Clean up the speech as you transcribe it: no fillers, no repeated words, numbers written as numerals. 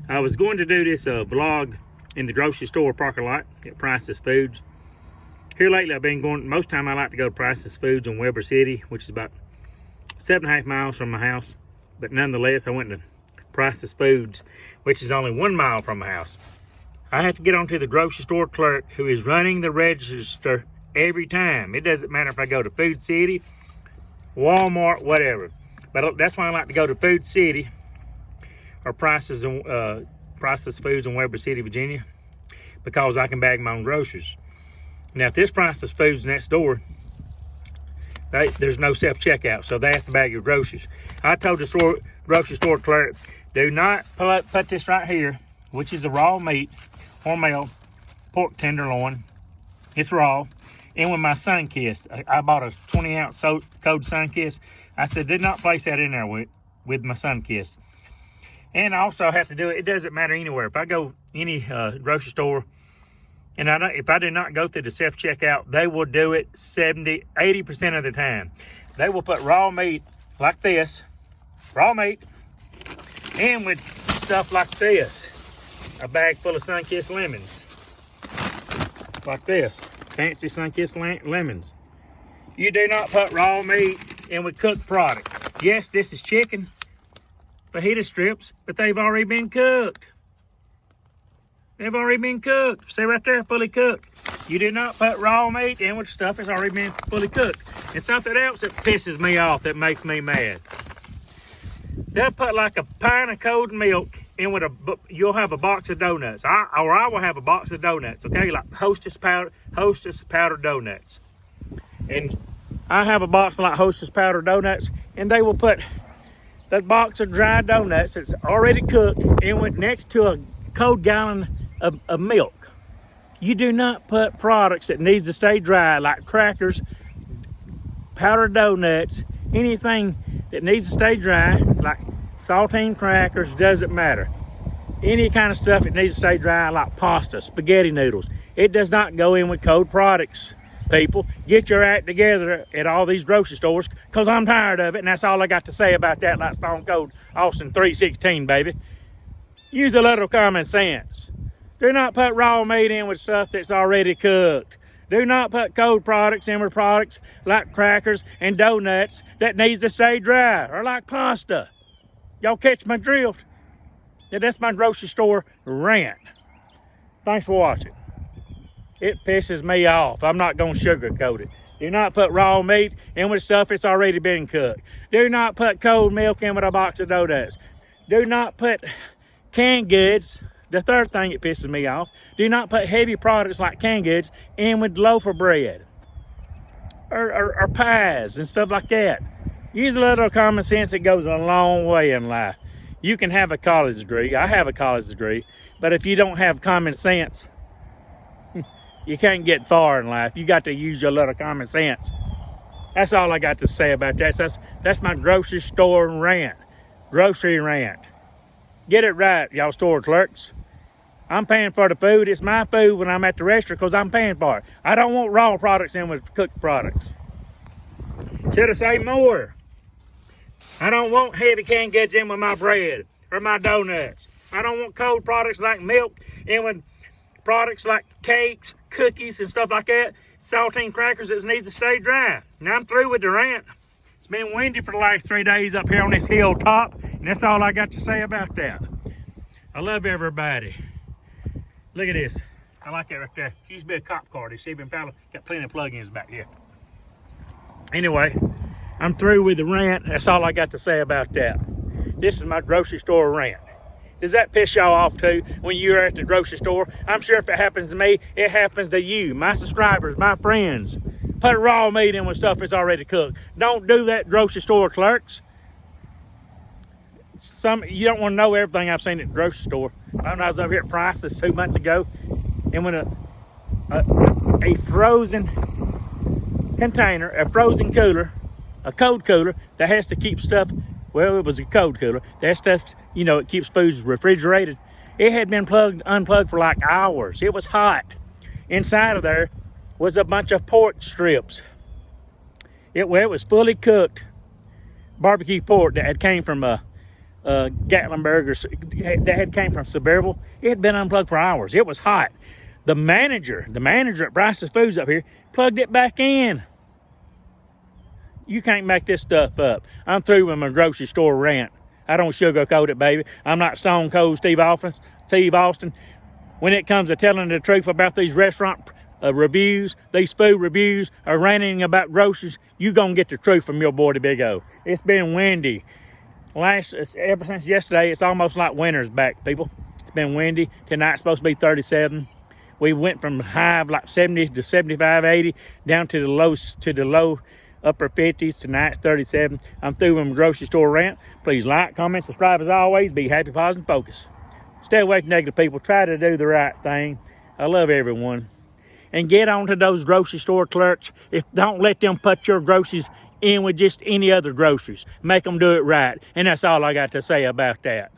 I was going to do this vlog in the grocery store parking lot at Price's Foods. Here lately I've been going, most time I like to go to Price's Foods in Weber City, which is about 7.5 miles from my house. But nonetheless, I went to Price's Foods, which is only 1 mile from my house. I have to get onto the grocery store clerk who is running the register every time. It doesn't matter if I go to Food City, Walmart, whatever. But that's why I like to go to Food City or Price's Foods in Weber City, Virginia, because I can bag my own groceries. Now, if this Price's Foods next door, there's no self-checkout, so they have to bag your groceries. I told the grocery store clerk, do not put this right here, which is the raw meat, Hormel pork tenderloin. It's raw. And with my Sunkist, I bought a 20-ounce code Sunkist. I said, do not place that in there with my Sunkist. And I also have to do it. It doesn't matter anywhere. If I go any grocery store, and if I do not go through the self-checkout, they will do it 80% of the time. They will put raw meat like this, raw meat, and with stuff like this, a bag full of Sunkist lemons, like this, fancy Sunkist lemons. You do not put raw meat in with cooked product. Yes, this is chicken, fajita strips, but they've already been cooked. They've already been cooked. See right there, fully cooked. You do not put raw meat in with stuff that's already been fully cooked. And something else that pisses me off, that makes me mad. They'll put like a pint of cold milk in with you'll have a box of donuts. I will have a box of donuts, okay? Like Hostess powdered donuts. And I have a box of like Hostess powdered donuts, and they will put that box of dry donuts that's already cooked in with next to a cold gallon of milk. You do not put products that needs to stay dry, like crackers, powdered donuts, anything that needs to stay dry, like saltine crackers, doesn't matter. Any kind of stuff that needs to stay dry, like pasta, spaghetti noodles. It does not go in with cold products, people. Get your act together at all these grocery stores, because I'm tired of it, and that's all I got to say about that, like Stone Cold Austin 316, baby. Use a little common sense. Do not put raw meat in with stuff that's already cooked. Do not put cold products in with products like crackers and donuts that needs to stay dry, or like pasta. Y'all catch my drift? Yeah, that's my grocery store rant. Thanks for watching. It pisses me off. I'm not going to sugarcoat it. Do not put raw meat in with stuff that's already been cooked. Do not put cold milk in with a box of donuts. Do not put canned goods. The third thing that pisses me off, do not put heavy products like canned goods in with loaf of bread or pies and stuff like that. Use a little common sense. It goes a long way in life. You can have a college degree. I have a college degree. But if you don't have common sense, you can't get far in life. You got to use your little common sense. That's all I got to say about that. That's my grocery store rant. Grocery rant. Get it right, y'all store clerks. I'm paying for the food. It's my food when I'm at the restaurant because I'm paying for it. I don't want raw products in with cooked products. Should have said more. I don't want heavy canned goods in with my bread or my donuts. I don't want cold products like milk in with products like cakes, cookies, and stuff like that. Saltine crackers that needs to stay dry. Now I'm through with the rant. It's been windy for the last 3 days up here on this hilltop, and that's all I got to say about that. I love everybody. Look at this. I like that right there. She used to be a cop car. This Chevy Impala got plenty of plug-ins back here. Anyway, I'm through with the rant. That's all I got to say about that. This is my grocery store rant. Does that piss y'all off too when you're at the grocery store? I'm sure if it happens to me, it happens to you, my subscribers, my friends. Put raw meat in with stuff that's already cooked. Don't do that, grocery store clerks. You don't want to know everything I've seen at the grocery store. I was over here at Price's 2 months ago, and when a frozen container, a frozen cooler, a cold cooler that has to keep stuff, well, it was a cold cooler, that stuff, you know, it keeps foods refrigerated. It had been unplugged for like hours. It was hot. Inside of there was a bunch of pork strips. It was fully cooked barbecue pork that came from Gatlinburg that had came from Sevierville. It had been unplugged for hours. It was hot. The manager at Bryce's Foods up here plugged it back in. You can't make this stuff up. I'm through with my grocery store rant. I don't sugarcoat it, baby. I'm not Stone Cold Steve Austin. When it comes to telling the truth about these restaurant reviews, these food reviews, or ranting about groceries, you gonna get the truth from your boy, the Big O. It's been windy. Ever since yesterday, it's almost like winter's back, people. It's been windy. Tonight's supposed to be 37. We went from high of like 70 to 75, 80, down to the low upper 50s. Tonight's 37. I'm through with my grocery store rant. Please like, comment, subscribe as always. Be happy, positive, focus. Stay away from negative people. Try to do the right thing. I love everyone. And get on to those grocery store clerks. Don't let them put your groceries in with just any other groceries. Make them do it right. And that's all I got to say about that.